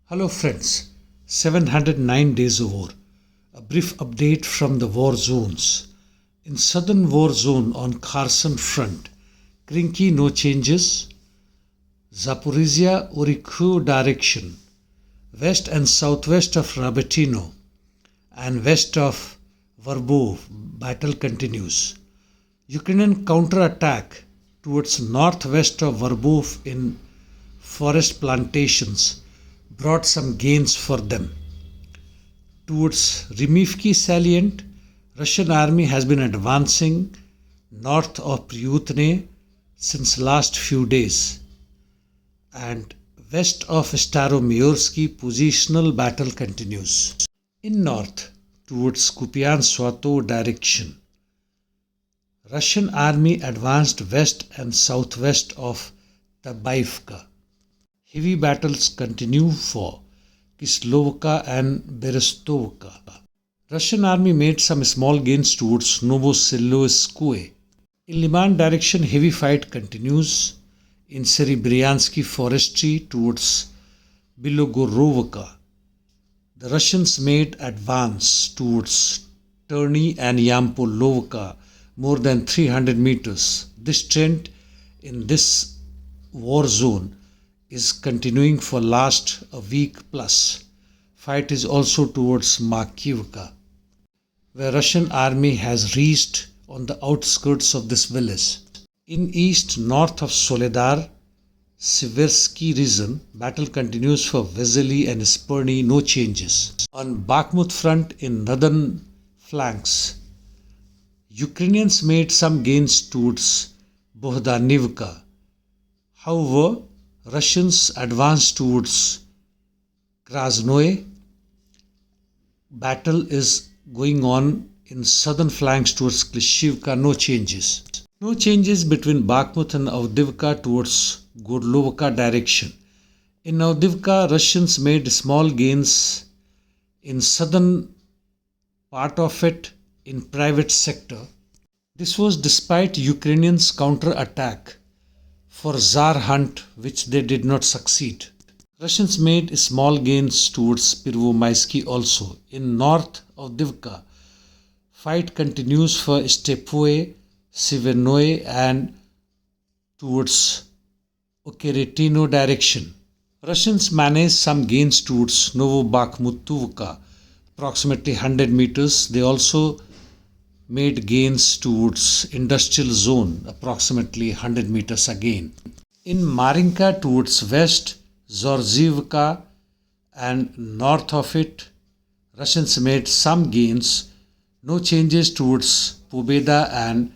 Hello friends, 709 days of war. A brief update from the war zones. In southern war zone on Kherson front, Krinky no changes. Zaporizhia Orikhu direction, west and southwest of Rabatino and west of Verbov, battle continues. Ukrainian counter-attack towards northwest of Verbov in forest plantations brought some gains for them. Towards Rimivki salient, Russian army has been advancing north of Pryutne since last few days, and west of Staromayorsky positional battle continues. In north, towards Kupian-Swato direction, Russian army advanced west and southwest of Avdiivka. Heavy battles continue for Kislovka and Berestovka. Russian army made some small gains towards Novosiliskoye. In Liman direction, heavy fight continues in Serebryansky forestry towards Bilogorovka. The Russians made advance towards Terny-Yampolovka more than 300 meters. This trend in this war zone is continuing for last a week plus. Fight is also towards Makivka, where Russian army has reached on the outskirts of this village. In east, north of Soledar, Siversky region, battle continues for Vesely and Sperny, no changes. On Bakhmut front in northern flanks, Ukrainians made some gains towards Bohdanivka. However, Russians advanced towards Krasnoye. Battle is going on in southern flanks towards Klishivka, no changes. No changes between Bakhmut and Avdiivka towards Gorlovka direction. In Avdiivka, Russians made small gains in southern part of it in private sector. This was despite Ukrainians' counter-attack for Tsar hunt, which they did not succeed. Russians made small gains towards Pervomaisky also. In north of Avdiivka, fight continues for Stepoe, Sivernoye and towards Okeretino direction. Russians managed some gains towards Novobakhmutovka, approximately 100 meters. They also made gains towards industrial zone, approximately 100 meters again. In Marinka towards west, Zorziivka and north of it, Russians made some gains. No changes towards Pobeda and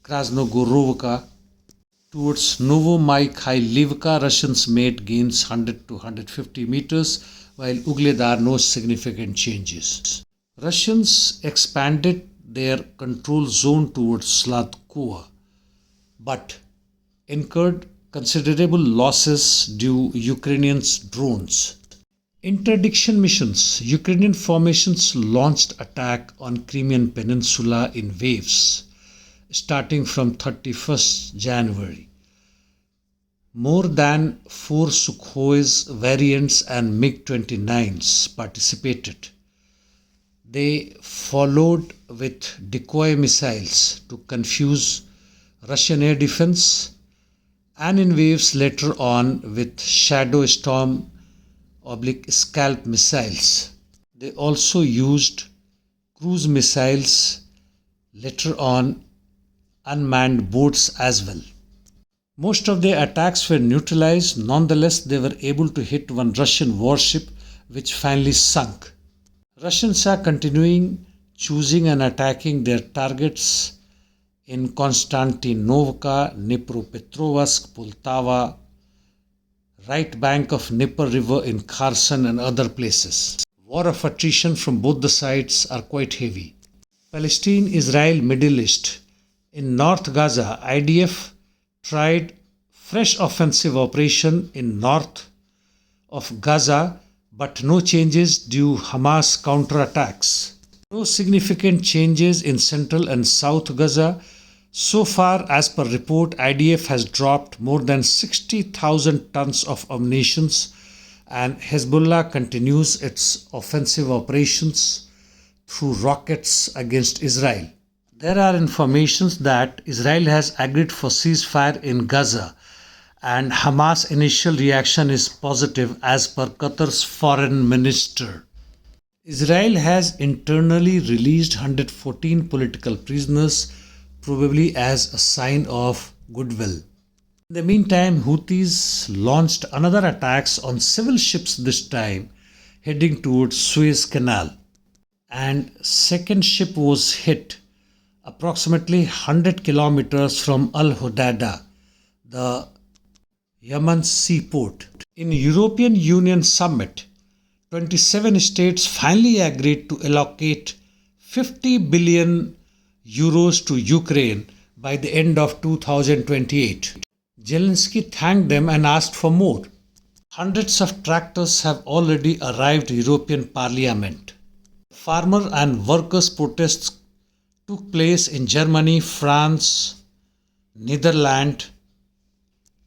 Krasnogorovka. Towards Novomykhailivka, Russians made gains 100 to 150 meters, while Ugledar no significant changes. Russians expanded their control zone towards Sladkova, but incurred considerable losses due Ukrainians' drones. Interdiction missions. Ukrainian formations launched attack on Crimean Peninsula in waves, starting from 31st January. More than 4 Sukhois variants and MiG-29s participated. They followed with decoy missiles to confuse Russian air defense, and in waves later on with Shadow Storm / Scalp missiles. They also used cruise missiles, later on unmanned boats as well. Most of their attacks were neutralized. Nonetheless, they were able to hit one Russian warship which finally sunk. Russians are continuing choosing and attacking their targets in Konstantinovka, Dnipropetrovsk, Poltava, right bank of Dnieper River in Kherson and other places. War of attrition from both the sides are quite heavy. Palestine Israel Middle East. In North Gaza, IDF tried fresh offensive operation in north of Gaza, but no changes due Hamas counterattacks. No significant changes in central and south Gaza. So far, as per report, IDF has dropped more than 60,000 tons of ammunition and Hezbollah continues its offensive operations through rockets against Israel. There are informations that Israel has agreed for ceasefire in Gaza, and Hamas' initial reaction is positive as per Qatar's foreign minister. Israel has internally released 114 political prisoners, probably as a sign of goodwill. In the meantime, Houthis launched another attacks on civil ships, this time heading towards Suez Canal. And second ship was hit approximately 100 kilometers from Al Hodada, the Yemen seaport. In European Union summit, 27 states finally agreed to allocate 50 billion euros to Ukraine by the end of 2028. Zelensky thanked them and asked for more. Hundreds of tractors have already arrived at European Parliament. Farmer and workers' protests took place in Germany, France, Netherlands.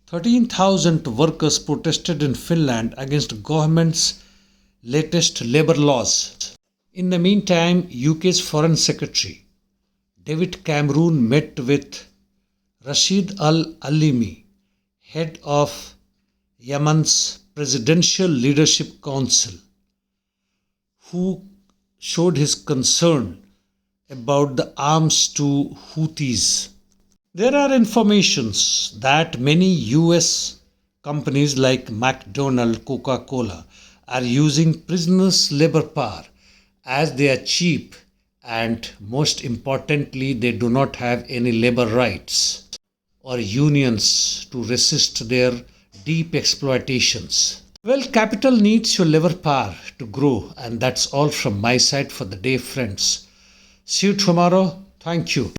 13,000 workers protested in Finland against government's latest labour laws. In the meantime, UK's Foreign Secretary David Cameron met with Rashid Al-Alimi, head of Yemen's Presidential Leadership Council, who showed his concern about the arms to Houthis. There are informations that many US companies like McDonald's, Coca-Cola are using prisoners' labor power as they are cheap and most importantly they do not have any labor rights or unions to resist their deep exploitations. Well, capital needs your labor power to grow, and that's all from my side for the day, friends. See you tomorrow. Thank you.